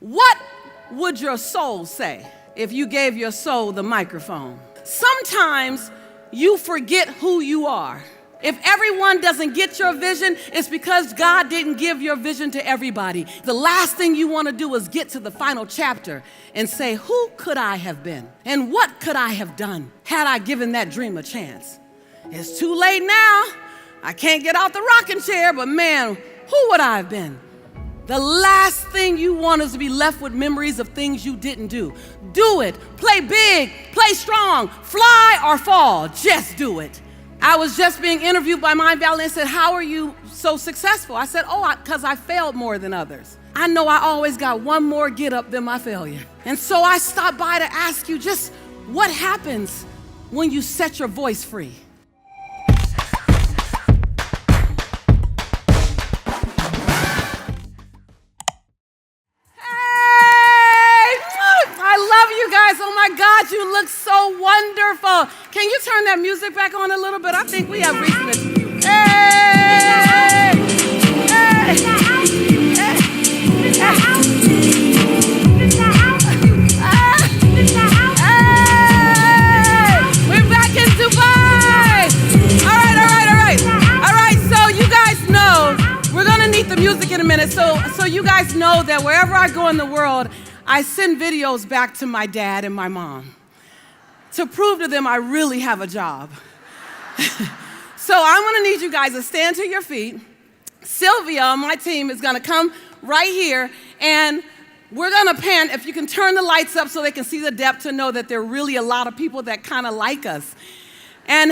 What would your soul say if you gave your soul the microphone? Sometimes you forget who you are. If everyone doesn't get your vision, it's because God didn't give your vision to everybody. The last thing you want to do is get to the final chapter and say, who could I have been? And what could I have done had I given that dream a chance? It's too late now. I can't get out the rocking chair, but man, who would I have been? The last thing you want is to be left with memories of things you didn't do. Do it. Play big. Play strong. Fly or fall. Just do it. I was just being interviewed by Mandela and said, how are you so successful? I said, because I failed more than others. I know I always got one more get up than my failure. And so I stopped by to ask you just what happens when you set your voice free? Oh my God, you look so wonderful. Can you turn that music back on a little bit? I think we have reason to. Hey! Hey! We're back in Dubai. All right, so you guys know, we're gonna need the music in a minute. So you guys know that wherever I go in the world, I send videos back to my dad and my mom to prove to them I really have a job. So I'm gonna need you guys to stand to your feet. Sylvia on my team is gonna come right here and we're gonna pan, if you can turn the lights up so they can see the depth to know that there are really a lot of people that kind of like us. And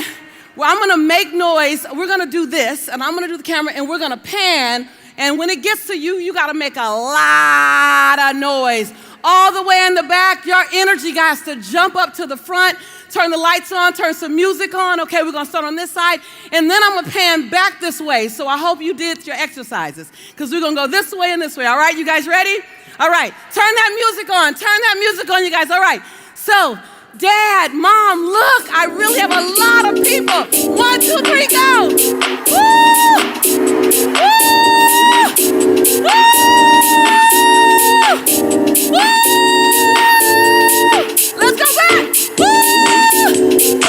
well, I'm gonna make noise, we're gonna do this, and I'm gonna do the camera, and we're gonna pan, and when it gets to you, you gotta make a lot of noise. All the way in the back, your energy has to jump up to the front, turn the lights on, turn some music on. Okay, we're gonna start on this side, and then I'm gonna pan back this way. So I hope you did your exercises, because we're gonna go this way and this way. All right, you guys ready? All right, turn that music on, you guys. All right, so Dad, Mom, look, I really have a lot of people. 1, 2, 3, go. Woo! Woo! Woo! Woo! Let's go back. Woo! Woo!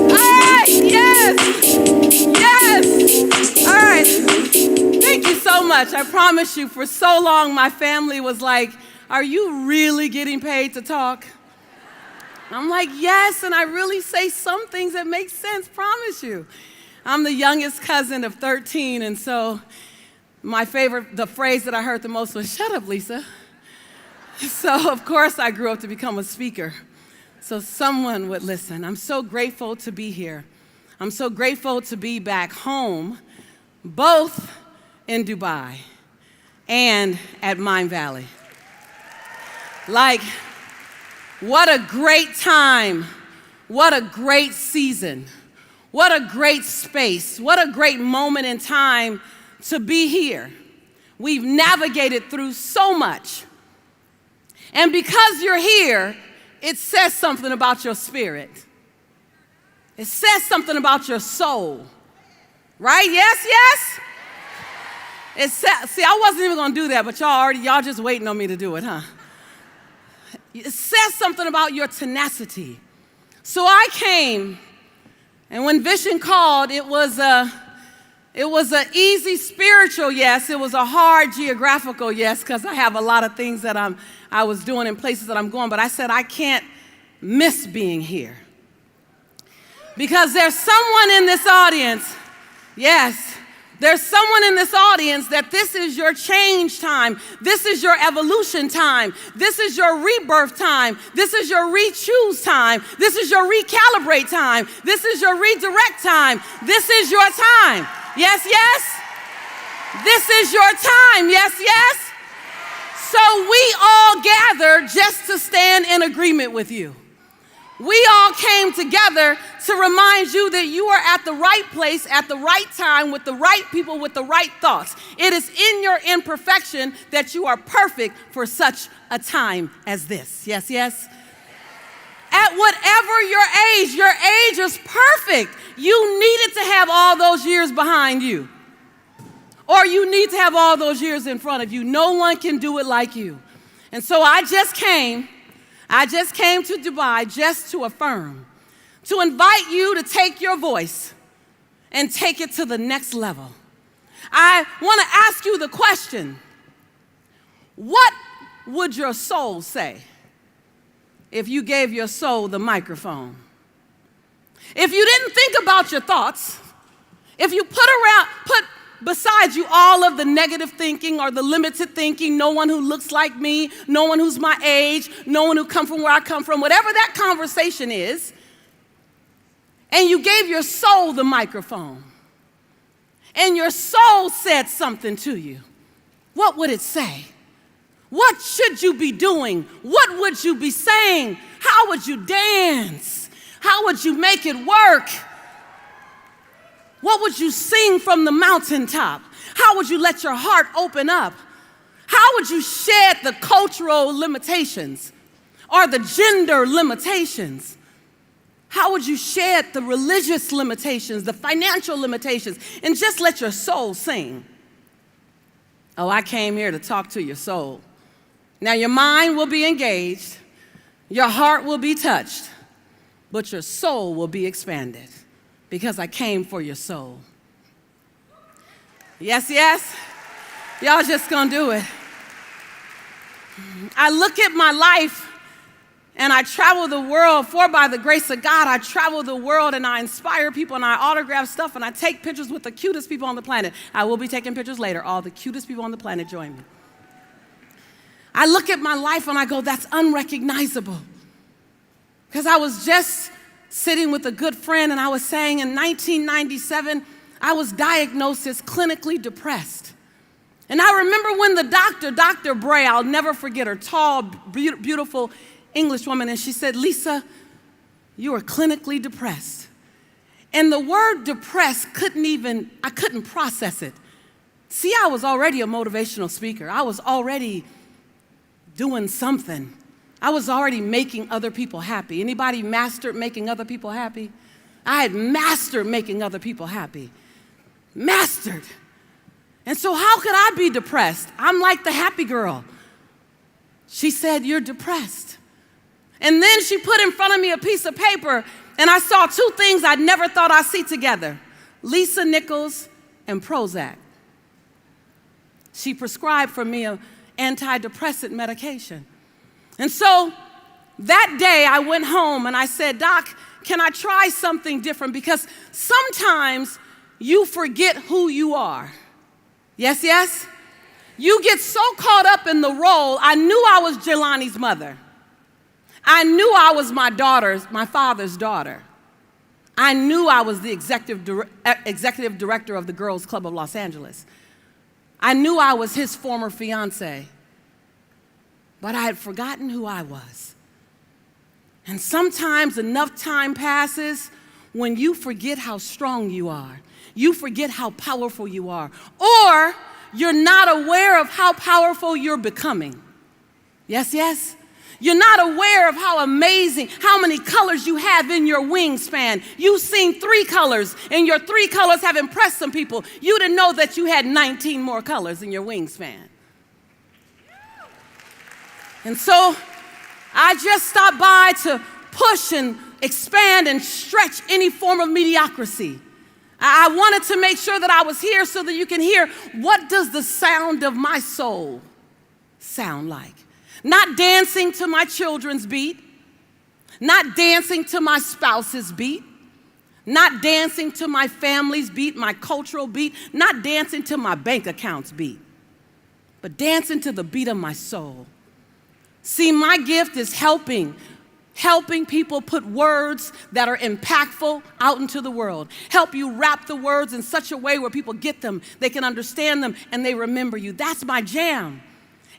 All right, yes. All right. Thank you so much. I promise you, for so long, my family was like, are you really getting paid to talk? I'm like, yes, and I really say some things that make sense, promise you. I'm the youngest cousin of 13, and so the phrase that I heard the most was, shut up, Lisa. So, of course, I grew up to become a speaker, so someone would listen. I'm so grateful to be here. I'm so grateful to be back home, both in Dubai and at Mind Valley. Like, what a great time, what a great season, what a great space, what a great moment in time to be here. We've navigated through so much. And because you're here, it says something about your spirit. It says something about your soul. Right? Yes? See, I wasn't even gonna do that, but y'all just waiting on me to do it, huh? It says something about your tenacity. So I came, and when Vision called, it was an easy spiritual yes. It was a hard geographical yes, because I have a lot of things that I was doing in places that I'm going. But I said I can't miss being here, because there's someone in this audience. Yes. There's someone in this audience that this is your change time. This is your evolution time. This is your rebirth time. This is your re-choose time. This is your recalibrate time. This is your redirect time. This is your time. Yes? This is your time. Yes? So we all gather just to stand in agreement with you. We all came together to remind you that you are at the right place, at the right time, with the right people, with the right thoughts. It is in your imperfection that you are perfect for such a time as this. Yes? At whatever your age is perfect. You needed to have all those years behind you. or you need to have all those years in front of you. No one can do it like you. And so I just came to Dubai just to affirm, to invite you to take your voice and take it to the next level. I want to ask you the question, what would your soul say if you gave your soul the microphone? If you didn't think about your thoughts, if you put beside you all of the negative thinking or the limited thinking, no one who looks like me, no one who's my age, no one who comes from where I come from, whatever that conversation is, and you gave your soul the microphone, and your soul said something to you, what would it say? What should you be doing? What would you be saying? How would you dance? How would you make it work? What would you sing from the mountaintop? How would you let your heart open up? How would you shed the cultural limitations or the gender limitations? How would you shed the religious limitations, the financial limitations, and just let your soul sing? Oh, I came here to talk to your soul. Now, your mind will be engaged, your heart will be touched, but your soul will be expanded because I came for your soul. Yes, yes? Y'all just gonna do it. I look at my life and I travel the world, for by the grace of God, I travel the world and I inspire people and I autograph stuff and I take pictures with the cutest people on the planet. I will be taking pictures later. All the cutest people on the planet join me. I look at my life and I go, that's unrecognizable. Because I was just sitting with a good friend and I was saying in 1997, I was diagnosed as clinically depressed. And I remember when the Dr. Bray, I'll never forget her, tall, beautiful English woman, and she said, Lisa, you are clinically depressed. And the word depressed I couldn't process it. See, I was already a motivational speaker. I was already doing something. I was already making other people happy. Anybody mastered making other people happy? I had mastered making other people happy. Mastered. And so how could I be depressed? I'm like the happy girl. She said, you're depressed. And then she put in front of me a piece of paper and I saw two things I never thought I'd see together. Lisa Nichols and Prozac. She prescribed for me an antidepressant medication. And so that day I went home and I said, Doc, can I try something different? Because sometimes you forget who you are. Yes, yes? You get so caught up in the role. I knew I was Jelani's mother. I knew I was my father's daughter. I knew I was the executive director of the Girls Club of Los Angeles. I knew I was his former fiance. But I had forgotten who I was. And sometimes enough time passes when you forget how strong you are. You forget how powerful you are. Or you're not aware of how powerful you're becoming. Yes, yes? You're not aware of how amazing, how many colors you have in your wingspan. You've seen 3 colors, and your 3 colors have impressed some people. You didn't know that you had 19 more colors in your wingspan. And so I just stopped by to push and expand and stretch any form of mediocrity. I wanted to make sure that I was here so that you can hear, what does the sound of my soul sound like? Not dancing to my children's beat, not dancing to my spouse's beat, not dancing to my family's beat, my cultural beat, not dancing to my bank account's beat, but dancing to the beat of my soul. See, my gift is helping people put words that are impactful out into the world. Help you wrap the words in such a way where people get them, they can understand them, and they remember you. That's my jam.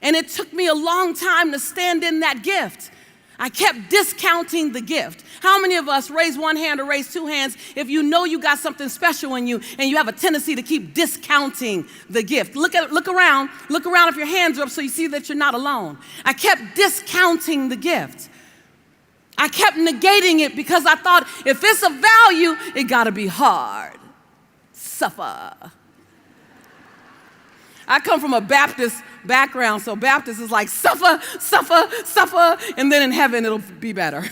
And it took me a long time to stand in that gift. I kept discounting the gift. How many of us raise one hand or raise 2 hands if you know you got something special in you and you have a tendency to keep discounting the gift? Look around if your hands are up so you see that you're not alone. I kept discounting the gift. I kept negating it because I thought if it's of value, it gotta be hard, suffer. I come from a Baptist background, so Baptist is like, suffer, suffer, suffer, and then in heaven it'll be better.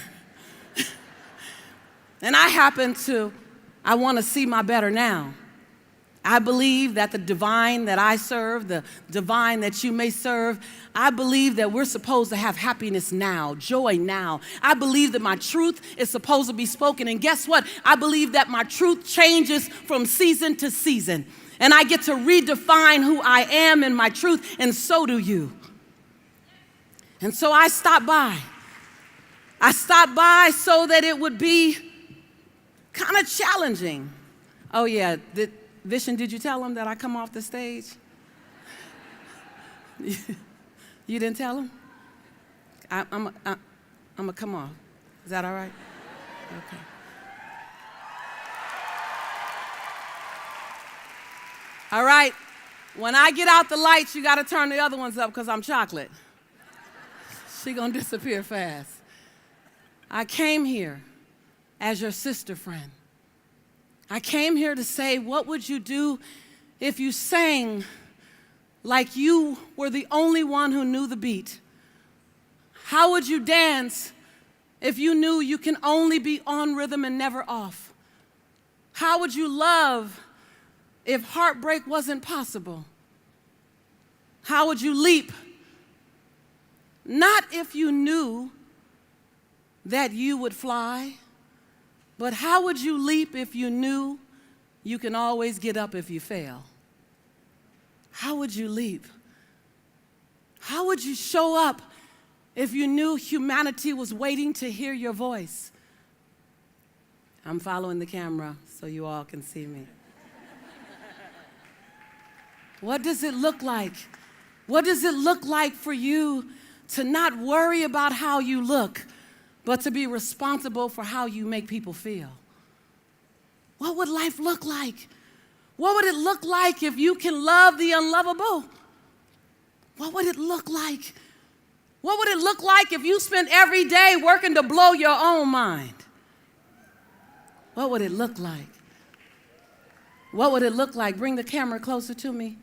And I want to see my better now. I believe that the divine that I serve, the divine that you may serve, I believe that we're supposed to have happiness now, joy now. I believe that my truth is supposed to be spoken. And guess what? I believe that my truth changes from season to season. And I get to redefine who I am in my truth, and so do you. And so I stopped by. I stopped by so that it would be kind of challenging. Oh yeah, Vision, did you tell him that I come off the stage? You didn't tell him? I'm gonna come off. Is that all right? Okay. All right. When I get out the lights, you got to turn the other ones up because I'm chocolate. She gonna disappear fast. I came here as your sister friend. I came here to say, what would you do if you sang like you were the only one who knew the beat? How would you dance if you knew you can only be on rhythm and never off? How would you love if heartbreak wasn't possible? How would you leap? Not if you knew that you would fly, but how would you leap if you knew you can always get up if you fail? How would you leap? How would you show up if you knew humanity was waiting to hear your voice? I'm following the camera so you all can see me. What does it look like? What does it look like for you to not worry about how you look, but to be responsible for how you make people feel? What would life look like? What would it look like if you can love the unlovable? What would it look like? What would it look like if you spent every day working to blow your own mind? What would it look like? What would it look like? Bring the camera closer to me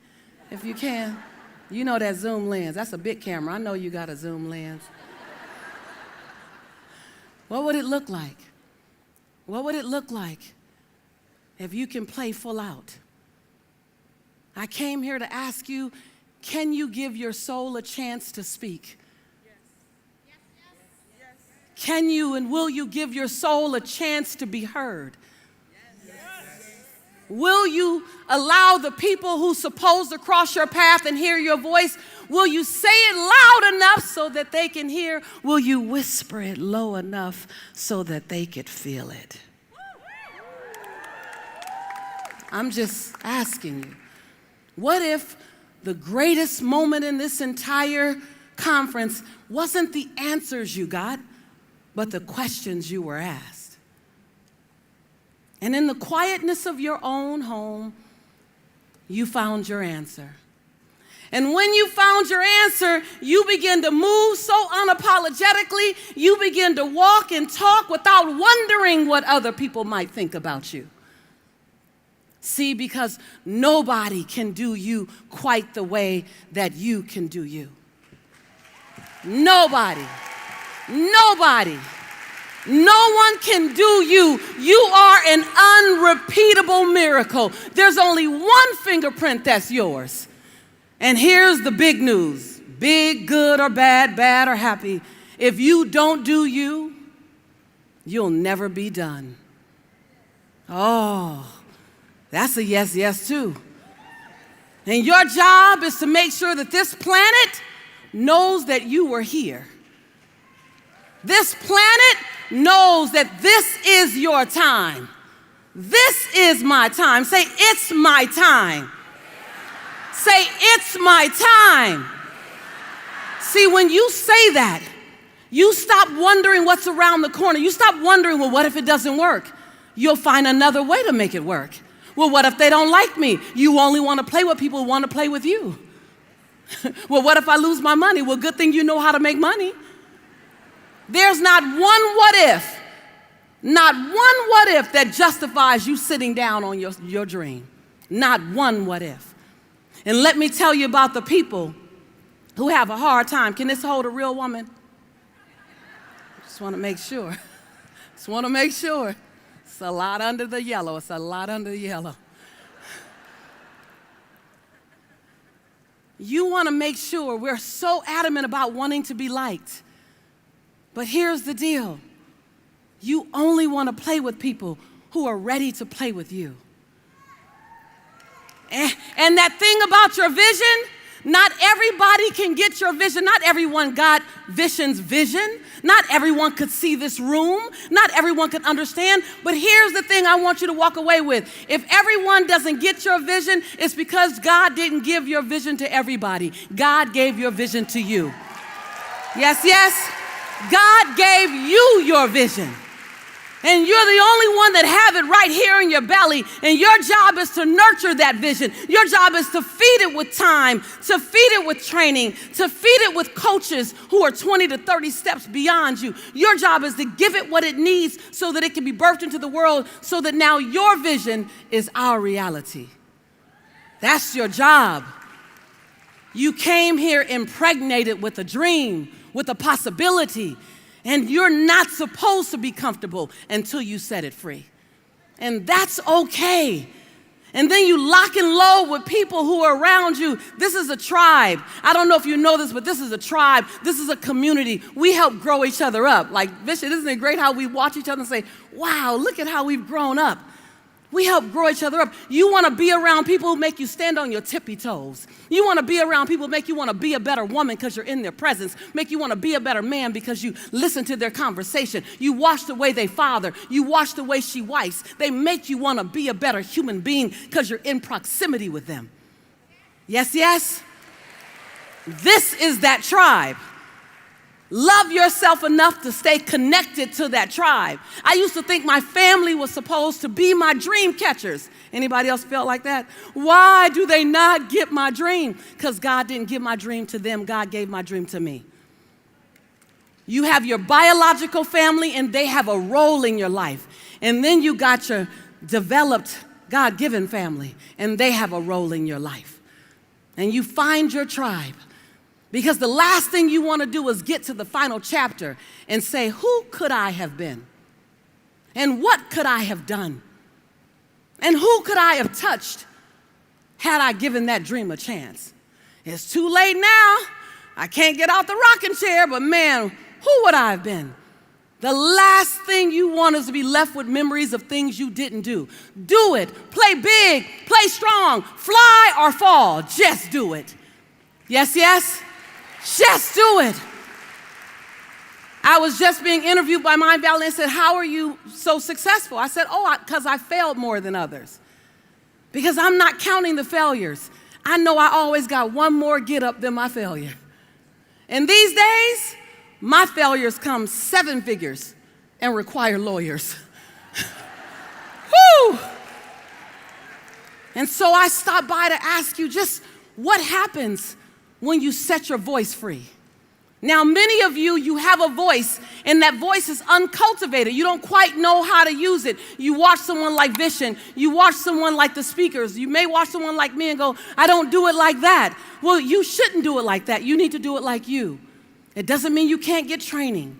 if you can. You know that zoom lens. That's a big camera. I know you got a zoom lens. What would it look like? What would it look like if you can play full out? I came here to ask you, can you give your soul a chance to speak? Yes. Yes, yes, yes. Can you and will you give your soul a chance to be heard? Yes. Yes. Will you allow the people who's supposed to cross your path and hear your voice? Will you say it loud enough so that they can hear? Will you whisper it low enough so that they could feel it? I'm just asking you. What if the greatest moment in this entire conference wasn't the answers you got, but the questions you were asked? And in the quietness of your own home, you found your answer. And when you found your answer, you begin to move so unapologetically, you begin to walk and talk without wondering what other people might think about you. See, because nobody can do you quite the way that you can do you. Nobody. Nobody. No one can do you. You are an unrepeatable miracle. There's only one fingerprint that's yours. And here's the big news. Big, good or bad, bad or happy. If you don't do you, you'll never be done. Oh, that's a yes, yes too. And your job is to make sure that this planet knows that you were here. This planet knows that this is your time. This is my time. Say, it's my time. Say, it's my time. See, when you say that, you stop wondering what's around the corner. You stop wondering, well, what if it doesn't work? You'll find another way to make it work. Well, what if they don't like me? You only want to play with people who want to play with you. Well, what if I lose my money? Well, good thing you know how to make money. There's not one what if, not one what if that justifies you sitting down on your dream. Not one what if. And let me tell you about the people who have a hard time. Can this hold a real woman? Just want to make sure. Just want to make sure. It's a lot under the yellow. It's a lot under the yellow. You want to make sure. We're so adamant about wanting to be liked. But here's the deal. You only want to play with people who are ready to play with you. And that thing about your vision, not everybody can get your vision. Not everyone got Vision's vision. Not everyone could see this room. Not everyone could understand. But here's the thing I want you to walk away with. If everyone doesn't get your vision, it's because God didn't give your vision to everybody. God gave your vision to you. Yes, yes. God gave you your vision. And you're the only one that have it right here in your belly. And your job is to nurture that vision. Your job is to feed it with time, to feed it with training, to feed it with coaches who are 20 to 30 steps beyond you. Your job is to give it what it needs so that it can be birthed into the world, so that now your vision is our reality. That's your job. You came here impregnated with a dream, with a possibility. And you're not supposed to be comfortable until you set it free. And that's okay. And then you lock and load with people who are around you. This is a tribe. I don't know if you know this, but this is a tribe. This is a community. We help grow each other up. Like, Bishop, isn't it great how we watch each other and say, wow, look at how we've grown up. We help grow each other up. You want to be around people who make you stand on your tippy toes. You want to be around people who make you want to be a better woman because you're in their presence. Make you want to be a better man because you listen to their conversation. You watch the way they father. You watch the way she wipes. They make you want to be a better human being because you're in proximity with them. Yes, yes? This is that tribe. Love yourself enough to stay connected to that tribe. I used to think my family was supposed to be my dream catchers. Anybody else felt like that? Why do they not get my dream? Because God didn't give my dream to them. God gave my dream to me. You have your biological family, and they have a role in your life. And then you got your developed, God-given family, and they have a role in your life. And you find your tribe. Because the last thing you want to do is get to the final chapter and say, who could I have been? And what could I have done? And who could I have touched had I given that dream a chance? It's too late now. I can't get out the rocking chair, but man, who would I have been? The last thing you want is to be left with memories of things you didn't do. Do it. Play big. Play strong. Fly or fall. Just do it. Yes, yes? Just do it. I was just being interviewed by Mind Valley and said, how are you so successful? I said, because I failed more than others. Because I'm not counting the failures. I know I always got one more get up than my failure. And these days, my failures come 7 figures and require lawyers. Woo! And so I stopped by to ask you just what happens when you set your voice free. Now, many of you, you have a voice, and that voice is uncultivated. You don't quite know how to use it. You watch someone like Vision. You watch someone like the speakers. You may watch someone like me and go, I don't do it like that. Well, you shouldn't do it like that. You need to do it like you. It doesn't mean you can't get training.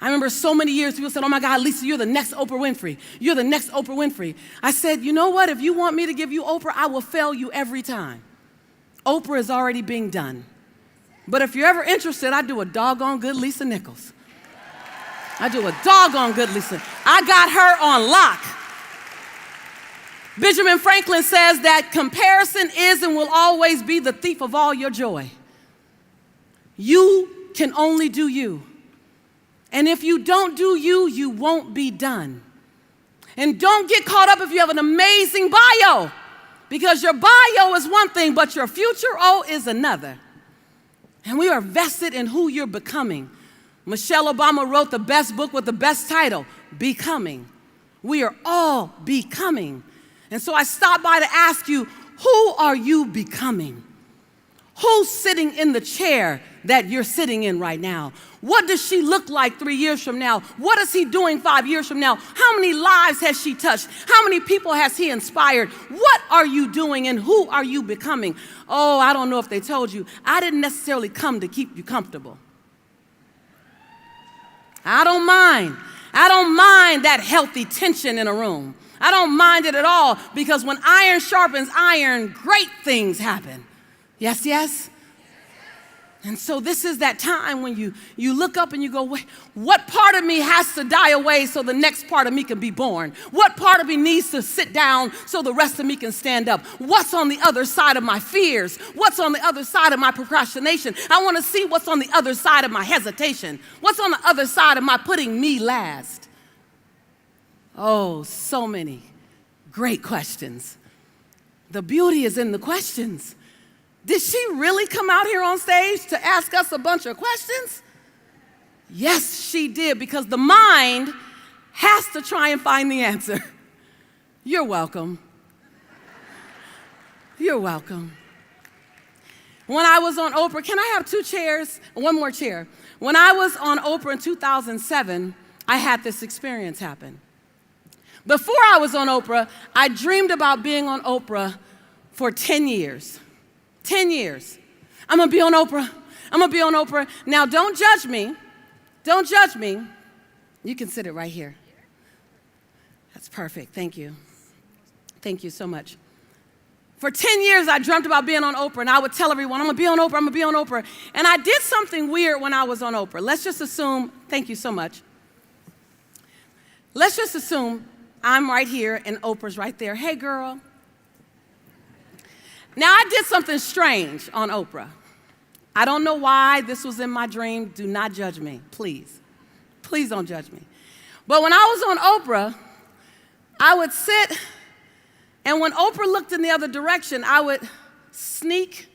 I remember so many years people said, oh my God, Lisa, you're the next Oprah Winfrey. You're the next Oprah Winfrey. I said, you know what? If you want me to give you Oprah, I will fail you every time. Oprah is already being done. But if you're ever interested, I do a doggone good Lisa Nichols. I do a doggone good Lisa. I got her on lock. Benjamin Franklin says that comparison is and will always be the thief of all your joy. You can only do you. And if you don't do you, you won't be done. And don't get caught up if you have an amazing bio. Because your bio is one thing, but your future, is another. And we are vested in who you're becoming. Michelle Obama wrote the best book with the best title, Becoming. We are all becoming. And so I stopped by to ask you, who are you becoming? Who's sitting in the chair that you're sitting in right now? What does she look like 3 years from now? What is he doing 5 years from now? How many lives has she touched? How many people has he inspired? What are you doing and who are you becoming? Oh, I don't know if they told you. I didn't necessarily come to keep you comfortable. I don't mind. I don't mind that healthy tension in a room. I don't mind it at all, because when iron sharpens iron, great things happen. Yes, yes? And so this is that time when you look up and you go, wait, what part of me has to die away so the next part of me can be born? What part of me needs to sit down so the rest of me can stand up? What's on the other side of my fears? What's on the other side of my procrastination? I want to see what's on the other side of my hesitation. What's on the other side of my putting me last? Oh, so many great questions. The beauty is in the questions. Did she really come out here on stage to ask us a bunch of questions? Yes, she did, because the mind has to try and find the answer. You're welcome. You're welcome. When I was on Oprah, can I have 2 chairs? One more chair. When I was on Oprah in 2007, I had this experience happen. Before I was on Oprah, I dreamed about being on Oprah for 10 years. 10 years. I'm going to be on Oprah. I'm going to be on Oprah. Now, don't judge me. Don't judge me. You can sit it right here. That's perfect. Thank you. Thank you so much. For 10 years, I dreamt about being on Oprah, and I would tell everyone, I'm going to be on Oprah, I'm going to be on Oprah. And I did something weird when I was on Oprah. Let's just assume, thank you so much. Let's just assume I'm right here and Oprah's right there. Hey, girl. Now, I did something strange on Oprah. I don't know why this was in my dream. Do not judge me, please. Please don't judge me. But when I was on Oprah, I would sit, and when Oprah looked in the other direction, I would sneak.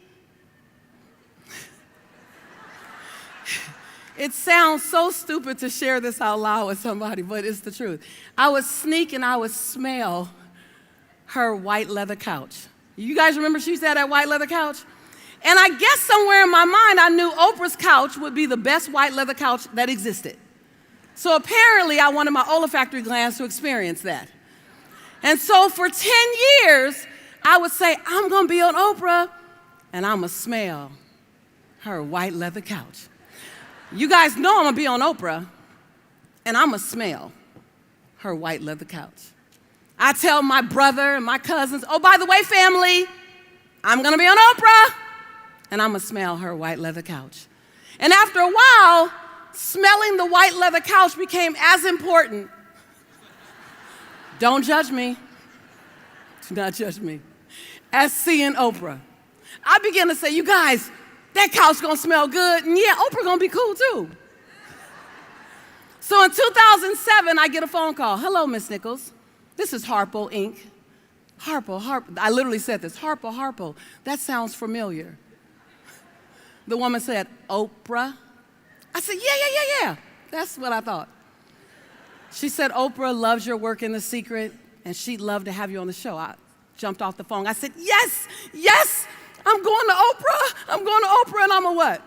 It sounds so stupid to share this out loud with somebody, but it's the truth. I would sneak and I would smell her white leather couch. You guys remember she used to have that white leather couch? And I guess somewhere in my mind, I knew Oprah's couch would be the best white leather couch that existed. So apparently, I wanted my olfactory glands to experience that. And so for 10 years, I would say, I'm going to be on Oprah, and I'm going to smell her white leather couch. You guys know I'm going to be on Oprah, and I'm going to smell her white leather couch. I tell my brother and my cousins, oh, by the way, family, I'm going to be on Oprah, and I'm going to smell her white leather couch. And after a while, smelling the white leather couch became as important. Don't judge me. Do not judge me. As seeing Oprah. I began to say, you guys, that couch going to smell good, and yeah, Oprah going to be cool too. So in 2007, I get a phone call. Hello, Miss Nichols. This is Harpo, Inc. Harpo. I literally said this. Harpo. That sounds familiar. The woman said, Oprah. I said, yeah. That's what I thought. She said, Oprah loves your work in The Secret, and she'd love to have you on the show. I jumped off the phone. I said, yes, I'm going to Oprah, and I'm a what?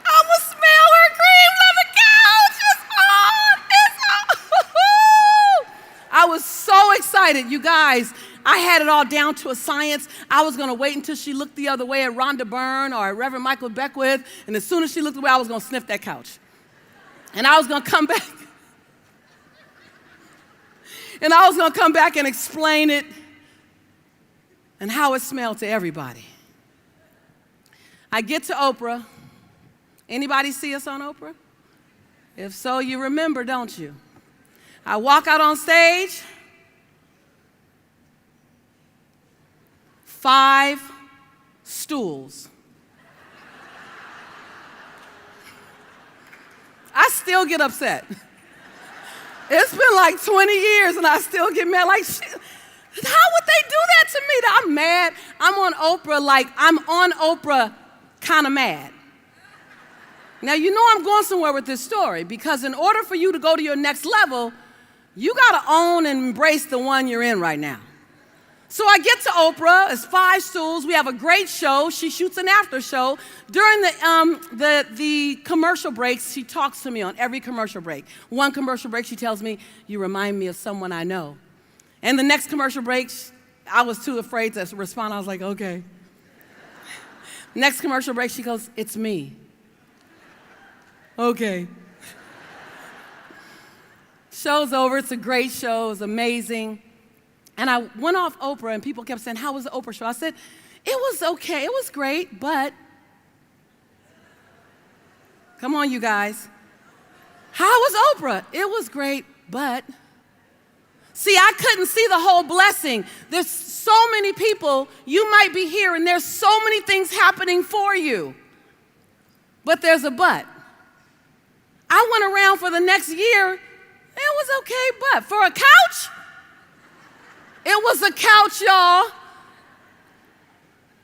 I'm going to smell her cream leather couch. It's on. I was so excited, you guys. I had it all down to a science. I was going to wait until she looked the other way at Rhonda Byrne or at Reverend Michael Beckwith, and as soon as she looked away, I was going to sniff that couch. And I was going to come back. And I was going to come back and explain it and how it smelled to everybody. I get to Oprah. Anybody see us on Oprah? If so, you remember, don't you? I walk out on stage. 5 stools. I still get upset. It's been like 20 years and I still get mad. Like, shit, how would they do that to me? I'm mad. I'm on Oprah like I'm on Oprah kind of mad. Now, you know I'm going somewhere with this story because in order for you to go to your next level, you got to own and embrace the one you're in right now. So I get to Oprah, it's 5 stools, we have a great show, she shoots an after show. During the commercial breaks, she talks to me on every commercial break. One commercial break, she tells me, "You remind me of someone I know." And the next commercial break, I was too afraid to respond, I was like, okay. Next commercial break, she goes, "It's me." Okay. Show's over, it's a great show, it was amazing. And I went off Oprah, and people kept saying, "How was the Oprah show?" I said, "It was okay, it was great, but..." Come on, you guys. "How was Oprah?" "It was great, but..." See, I couldn't see the whole blessing. There's so many people, you might be here, and there's so many things happening for you. But there's a but. I went around for the next year, it was okay, but for a couch? It was a couch, y'all.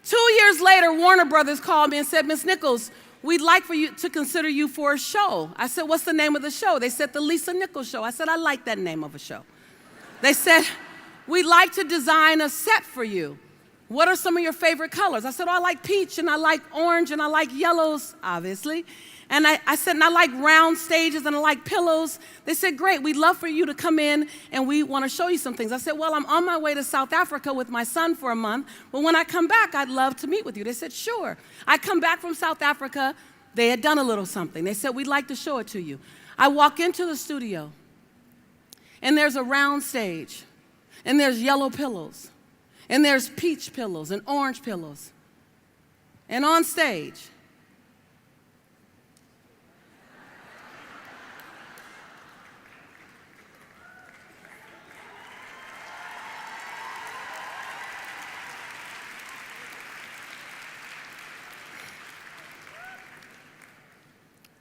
2 years later, Warner Brothers called me and said, "Miss Nichols, we'd like for you to consider you for a show." I said, "What's the name of the show?" They said, "The Lisa Nichols Show." I said, "I like that name of a show." They said, "We'd like to design a set for you. What are some of your favorite colors?" I said, "Oh, I like peach, and I like orange, and I like yellows, obviously." And I said, "And I like round stages, and I like pillows." They said, "Great, we'd love for you to come in, and we want to show you some things." I said, "Well, I'm on my way to South Africa with my son for a month, but when I come back, I'd love to meet with you." They said, "Sure." I come back from South Africa, they had done a little something. They said, "We'd like to show it to you." I walk into the studio, and there's a round stage, and there's yellow pillows, and there's peach pillows and orange pillows. And on stage,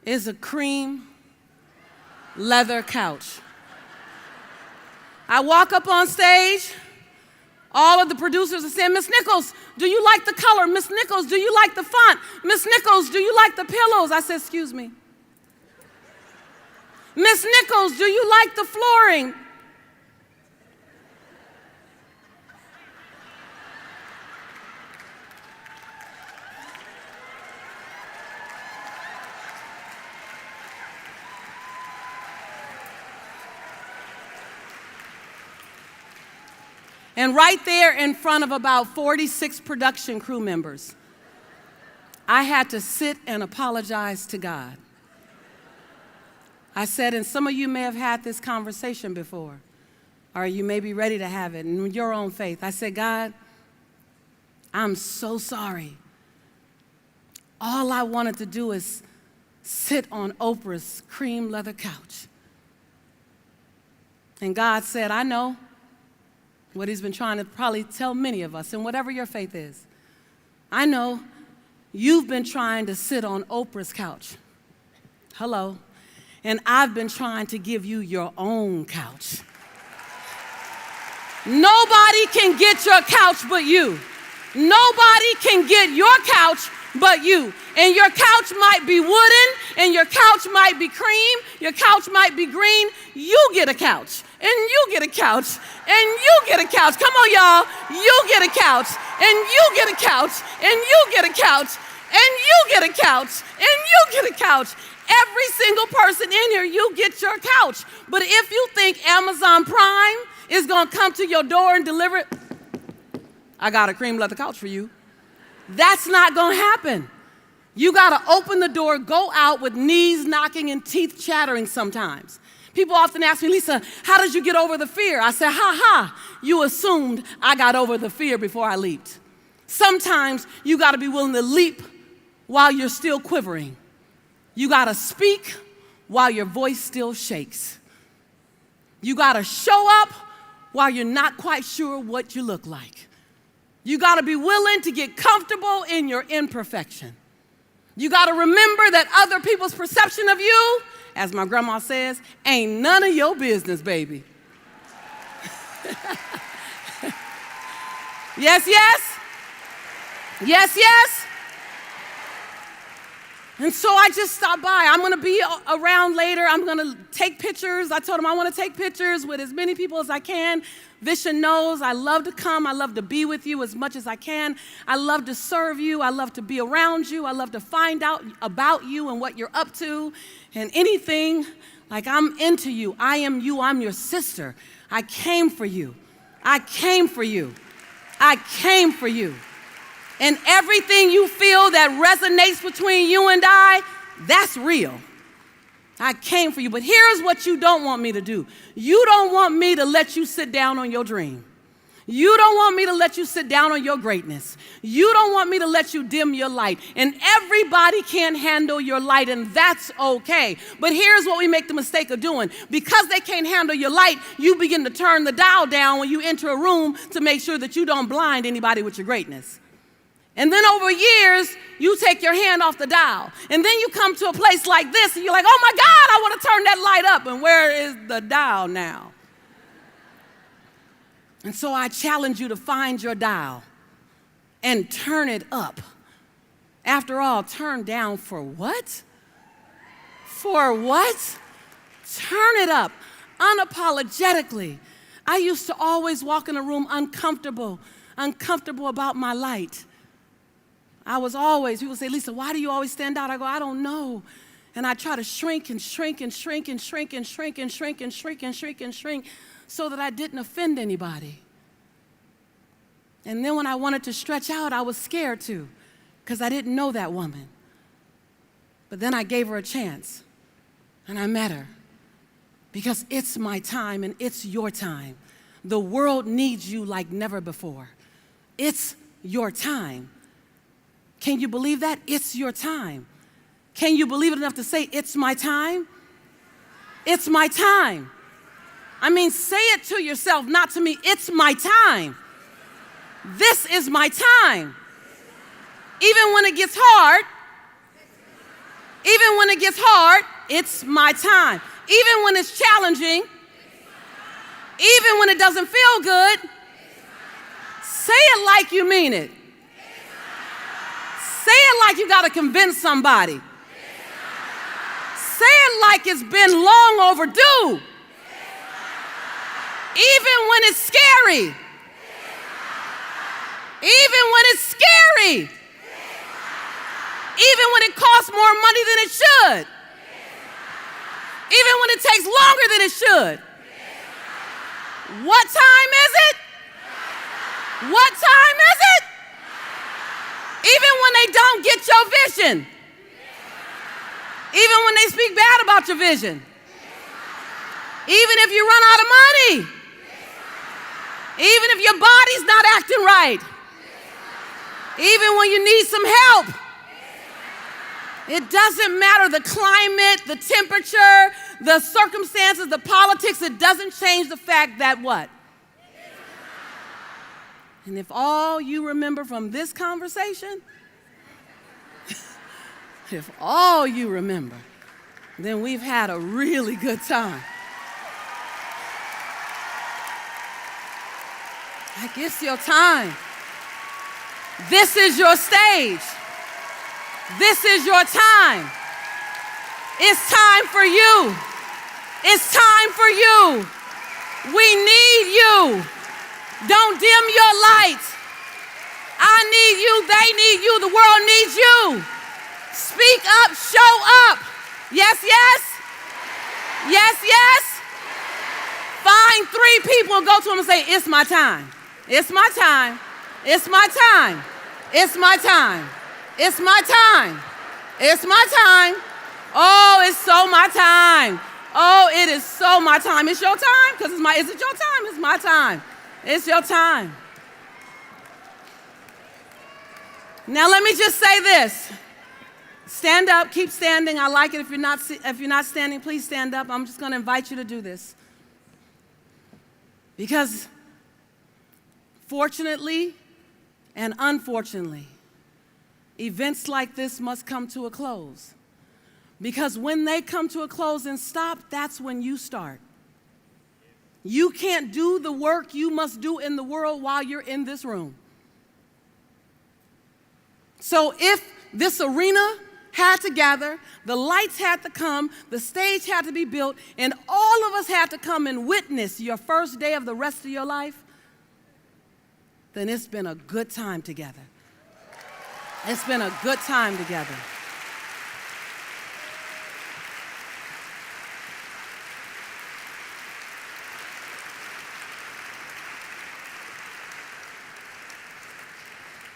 is a cream leather couch. I walk up on stage, all of the producers are saying, "Miss Nichols, do you like the color? Miss Nichols, do you like the font? Miss Nichols, do you like the pillows?" I said, "Excuse me. Miss Nichols, do you like the flooring?" And right there in front of about 46 production crew members, I had to sit and apologize to God. I said, and some of you may have had this conversation before, or you may be ready to have it in your own faith. I said, "God, I'm so sorry. All I wanted to do is sit on Oprah's cream leather couch." And God said, "I know what he's been trying to probably tell many of us, and whatever your faith is. I know you've been trying to sit on Oprah's couch. Hello. And I've been trying to give you your own couch. Nobody can get your couch but you. Nobody can get your couch but you. And your couch might be wooden, and your couch might be cream, your couch might be green. You get a couch, and you get a couch, and you get a couch. Come on, y'all. You get a couch, and you get a couch, and you get a couch, and you get a couch, and you get a couch. Every single person in here, you get your couch. But if you think Amazon Prime is going to come to your door and deliver it, "I got a cream leather couch for you," that's not going to happen. You got to open the door, go out with knees knocking and teeth chattering sometimes. People often ask me, "Lisa, how did you get over the fear?" I say, "Ha, you assumed I got over the fear before I leaped." Sometimes you got to be willing to leap while you're still quivering. You got to speak while your voice still shakes. You got to show up while you're not quite sure what you look like. You got to be willing to get comfortable in your imperfection. You got to remember that other people's perception of you, as my grandma says, ain't none of your business, baby. Yes, yes. Yes, yes. And so I just stopped by. I'm going to be around later. I'm going to take pictures. I told him I want to take pictures with as many people as I can. Vishen knows I love to come. I love to be with you as much as I can. I love to serve you. I love to be around you. I love to find out about you and what you're up to and anything. Like, I'm into you. I am you. I'm your sister. I came for you. I came for you. I came for you. And everything you feel that resonates between you and I, that's real. I came for you. But here's what you don't want me to do. You don't want me to let you sit down on your dream. You don't want me to let you sit down on your greatness. You don't want me to let you dim your light. And everybody can't handle your light, and that's okay. But here's what we make the mistake of doing. Because they can't handle your light, you begin to turn the dial down when you enter a room to make sure that you don't blind anybody with your greatness. And then over years, you take your hand off the dial. And then you come to a place like this, and you're like, oh my God, I want to turn that light up. And where is the dial now? And so I challenge you to find your dial and turn it up. After all, turn down for what? For what? Turn it up unapologetically. I used to always walk in a room uncomfortable about my light. I was always, people say, Lisa, why do you always stand out? I go, I don't know. And I try to shrink and shrink and shrink and shrink and shrink and shrink and shrink and shrink and shrink so that I didn't offend anybody. And then when I wanted to stretch out, I was scared to because I didn't know that woman. But then I gave her a chance and I met her because it's my time and it's your time. The world needs you like never before. It's your time. Can you believe that? It's your time. Can you believe it enough to say, it's my time? It's my time. I mean, say it to yourself, not to me. It's my time. This is my time. Even when it gets hard, it's my time. Even when it's challenging, even when it doesn't feel good, say it like you mean it. Say it like you got to convince somebody. Say it like it's been long overdue. Even when it's scary. Even when it's scary. Even when it costs more money than it should. Even when it takes longer than it should. What time is it? What time is it? Even when they don't get your vision. Even when they speak bad about your vision. Even if you run out of money. Even if your body's not acting right. Even when you need some help. It doesn't matter the climate, the temperature, the circumstances, the politics. It doesn't change the fact that what? And if all you remember from this conversation, if all you remember, then we've had a really good time. Like, it's your time. This is your stage. This is your time. It's time for you. It's time for you. We need you. Don't dim your light. I need you. They need you. The world needs you. Speak up. Show up. Yes, yes. Yes, yes. Find 3 people and go to them and say, it's my time. It's my time. It's my time. It's my time. It's my time. It's my time. Oh, it's so my time. Oh, it is so my time. It's your time? Because is it your time? It's my time. It's your time. Now let me just say this. Stand up, keep standing. I like it. If you're not standing, please stand up. I'm just going to invite you to do this. Because fortunately and unfortunately, events like this must come to a close. Because when they come to a close and stop, that's when you start. You can't do the work you must do in the world while you're in this room. So if this arena had to gather, the lights had to come, the stage had to be built, and all of us had to come and witness your first day of the rest of your life, then it's been a good time together. It's been a good time together.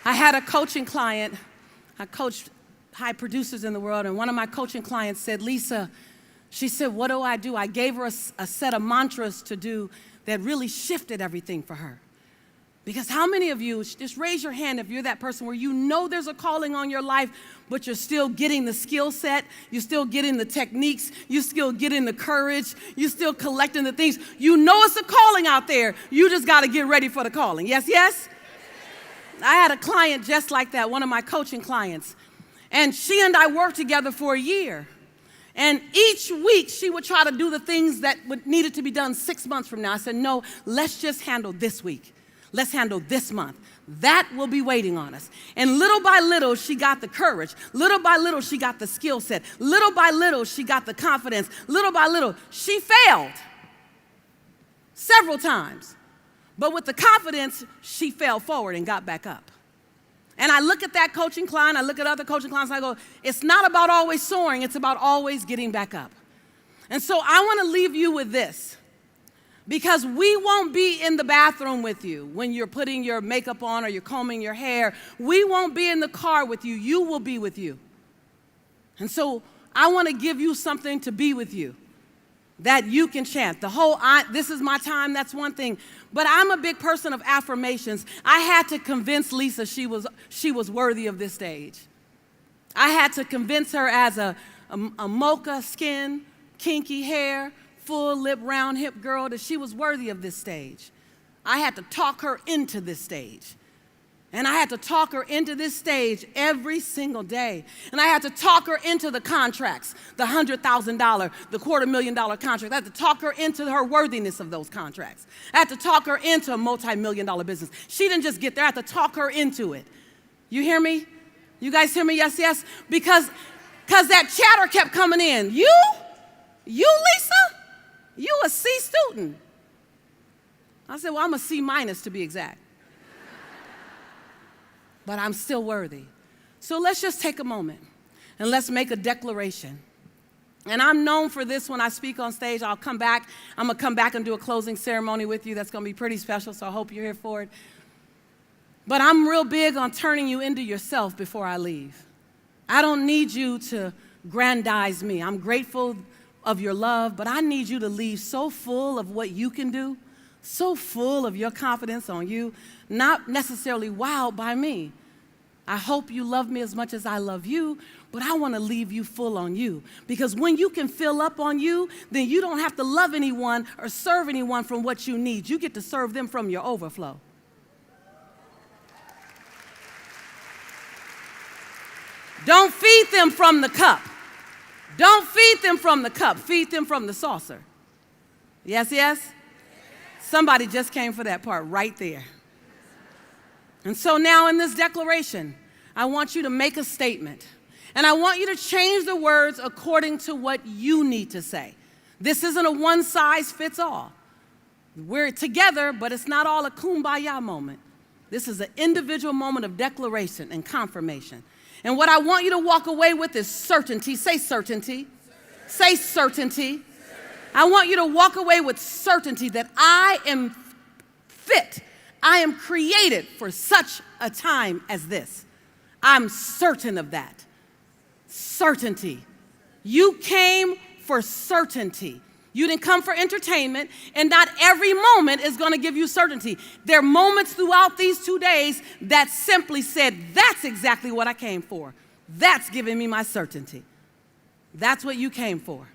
I had a coaching client. I coached high producers in the world, and one of my coaching clients said, Lisa, she said, what do? I gave her a set of mantras to do that really shifted everything for her. Because how many of you, just raise your hand if you're that person where you know there's a calling on your life, but you're still getting the skill set, you're still getting the techniques, you're still getting the courage, you're still collecting the things. You know it's a calling out there. You just got to get ready for the calling. Yes, yes? I had a client just like that, one of my coaching clients. And she and I worked together for a year. And each week she would try to do the things that needed to be done 6 months from now. I said, no, let's just handle this week. Let's handle this month. That will be waiting on us. And little by little, she got the courage. Little by little, she got the skill set. Little by little, she got the confidence. Little by little, she failed several times. But with the confidence, she fell forward and got back up. And I look at that coaching client, I look at other coaching clients, and I go, it's not about always soaring, it's about always getting back up. And so I want to leave you with this, because we won't be in the bathroom with you when you're putting your makeup on or you're combing your hair. We won't be in the car with you. You will be with you. And so I want to give you something to be with you that you can chant. This is my time, that's one thing. But I'm a big person of affirmations. I had to convince Lisa she was worthy of this stage. I had to convince her as a mocha skin, kinky hair, full lip, round hip girl that she was worthy of this stage. I had to talk her into this stage. And I had to talk her into this stage every single day. And I had to talk her into the contracts, the $100,000, the $250,000 contract. I had to talk her into her worthiness of those contracts. I had to talk her into a multi-million-dollar business. She didn't just get there. I had to talk her into it. You hear me? You guys hear me? Yes, yes? Because that chatter kept coming in. You, Lisa? You a C student? I said, well, I'm a C minus to be exact. But I'm still worthy. So let's just take a moment and let's make a declaration. And I'm known for this when I speak on stage. I'm going to come back and do a closing ceremony with you. That's going to be pretty special, so I hope you're here for it. But I'm real big on turning you into yourself before I leave. I don't need you to grandize me. I'm grateful of your love, but I need you to leave so full of what you can do, so full of your confidence on you, not necessarily wowed by me. I hope you love me as much as I love you, but I want to leave you full on you. Because when you can fill up on you, then you don't have to love anyone or serve anyone from what you need. You get to serve them from your overflow. Don't feed them from the cup. Don't feed them from the cup. Feed them from the saucer. Yes, yes? Somebody just came for that part right there. And so now in this declaration, I want you to make a statement. And I want you to change the words according to what you need to say. This isn't a one-size-fits-all. We're together, but it's not all a kumbaya moment. This is an individual moment of declaration and confirmation. And what I want you to walk away with is certainty. Say certainty. Say certainty. I want you to walk away with certainty that I am fit. I am created for such a time as this. I'm certain of that. Certainty. You came for certainty. You didn't come for entertainment, and not every moment is going to give you certainty. There are moments throughout these 2 days that simply said, that's exactly what I came for. That's giving me my certainty. That's what you came for.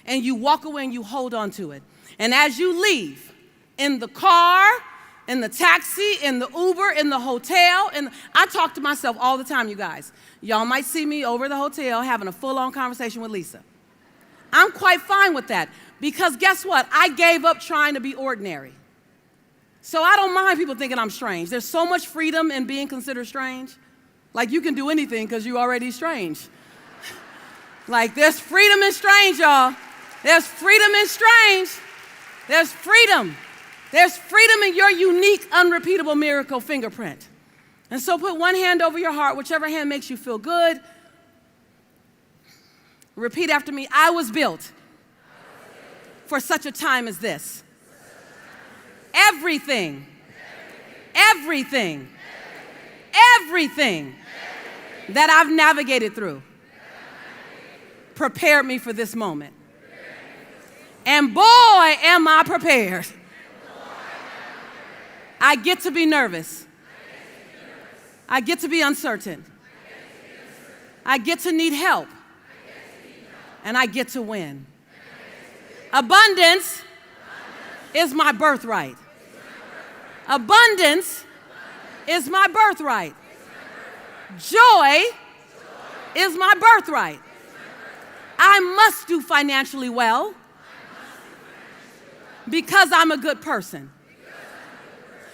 And you walk away and you hold on to it. And as you leave, in the car, in the taxi, in the Uber, in the hotel, and I talk to myself all the time, you guys. Y'all might see me over the hotel having a full-on conversation with Lisa. I'm quite fine with that. Because guess what? I gave up trying to be ordinary. So I don't mind people thinking I'm strange. There's so much freedom in being considered strange. Like you can do anything because you're already strange. Like, there's freedom in strange, y'all. There's freedom in strange. There's freedom. There's freedom in your unique, unrepeatable miracle fingerprint. And so put one hand over your heart, whichever hand makes you feel good. Repeat after me. I was built for such a time as this. Everything that I've navigated through prepared me for this moment. And boy, am I prepared. I get to be nervous. I get to be uncertain. I get to need help. And I get to win. Abundance is my birthright. Abundance is my birthright. Joy is my birthright. I must do financially well because I'm a good person.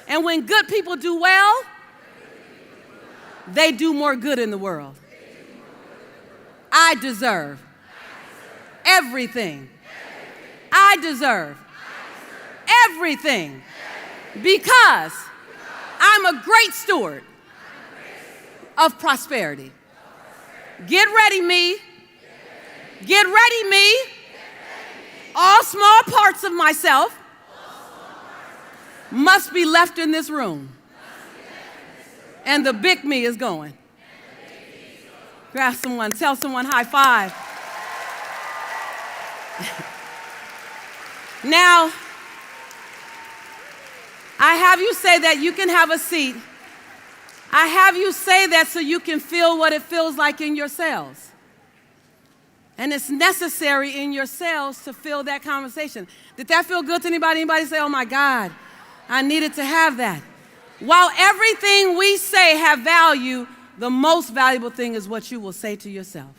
And when good people do well, they do more good in the world. I deserve everything. I deserve everything because I'm a great steward of prosperity. Get ready, me. Get ready, me. All small parts of myself must be left in this room. And the big me is going. Grab someone, tell someone high five. Now, I have you say that you can have a seat. I have you say that so you can feel what it feels like in your cells. And it's necessary in your cells to feel that conversation. Did that feel good to anybody? Anybody say, oh my God, I needed to have that. While everything we say have value, the most valuable thing is what you will say to yourself.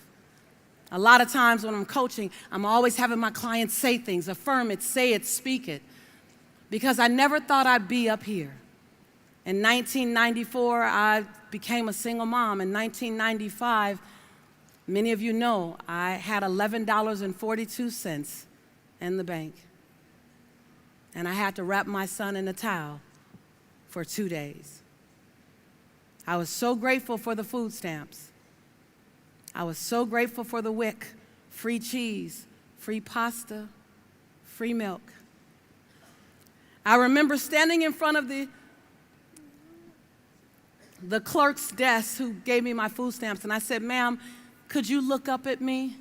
A lot of times when I'm coaching, I'm always having my clients say things, affirm it, say it, speak it, because I never thought I'd be up here. In 1994, I became a single mom. In 1995, many of you know, I had $11.42 in the bank. And I had to wrap my son in a towel for 2 days. I was so grateful for the food stamps. I was so grateful for the WIC, free cheese, free pasta, free milk. I remember standing in front of the clerk's desk who gave me my food stamps, and I said, ma'am, could you look up at me?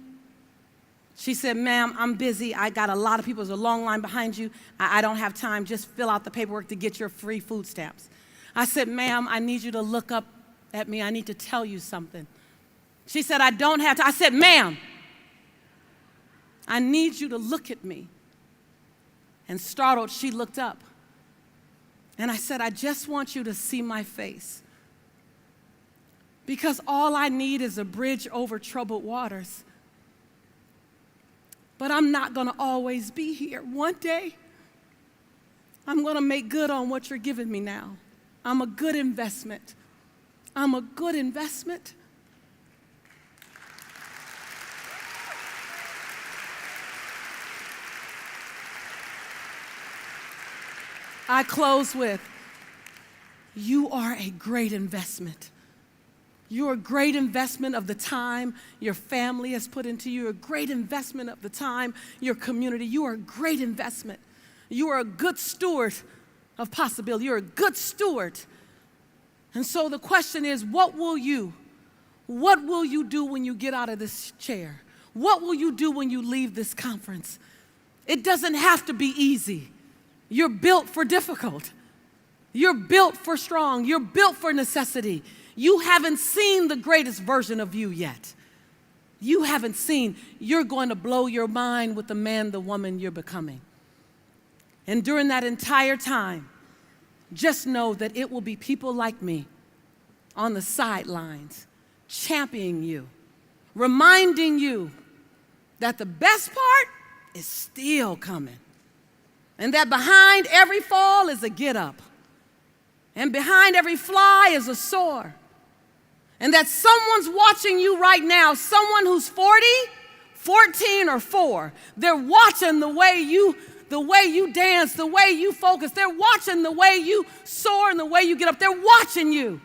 She said, ma'am, I'm busy. I got a lot of people. There's a long line behind you. I don't have time. Just fill out the paperwork to get your free food stamps. I said, ma'am, I need you to look up at me. I need to tell you something. She said, I don't have to. I said, ma'am, I need you to look at me. And startled, she looked up. And I said, I just want you to see my face. Because all I need is a bridge over troubled waters. But I'm not going to always be here. One day, I'm going to make good on what you're giving me now. I'm a good investment. I'm a good investment. I close with, you are a great investment. You're a great investment of the time your family has put into you, a great investment of the time your community. You are a great investment. You are a good steward of possibility. You're a good steward. And so the question is, what will you do when you get out of this chair? What will you do when you leave this conference? It doesn't have to be easy. You're built for difficult. You're built for strong. You're built for necessity. You haven't seen the greatest version of you yet. You haven't seen. You're going to blow your mind with the man, the woman you're becoming. And during that entire time, just know that it will be people like me on the sidelines, championing you, reminding you that the best part is still coming. And that behind every fall is a get up. And behind every fly is a soar. And that someone's watching you right now, someone who's 40 14 or 4. They're watching the way you dance, the way you focus. They're watching the way you soar and the way you get up. They're watching you.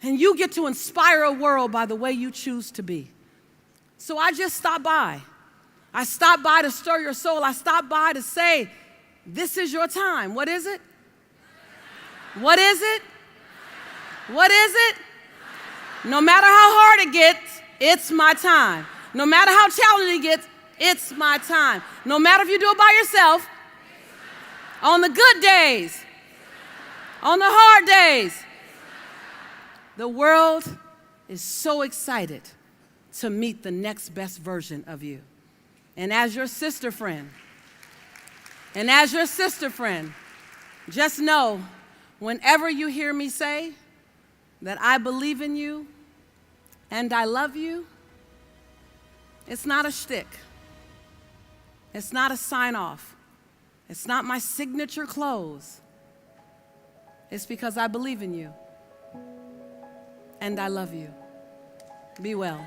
And you get to inspire a world by the way you choose to be. So I just stopped by. I stopped by to stir your soul. I stopped by to say, this is your time. What is it? What is it? What is it? No matter how hard it gets, it's my time. No matter how challenging it gets, it's my time. No matter if you do it by yourself, on the good days, on the hard days, the world is so excited to meet the next best version of you. And as your sister friend, just know, whenever you hear me say that I believe in you and I love you, it's not a shtick. It's not a sign off. It's not my signature close. It's because I believe in you and I love you. Be well.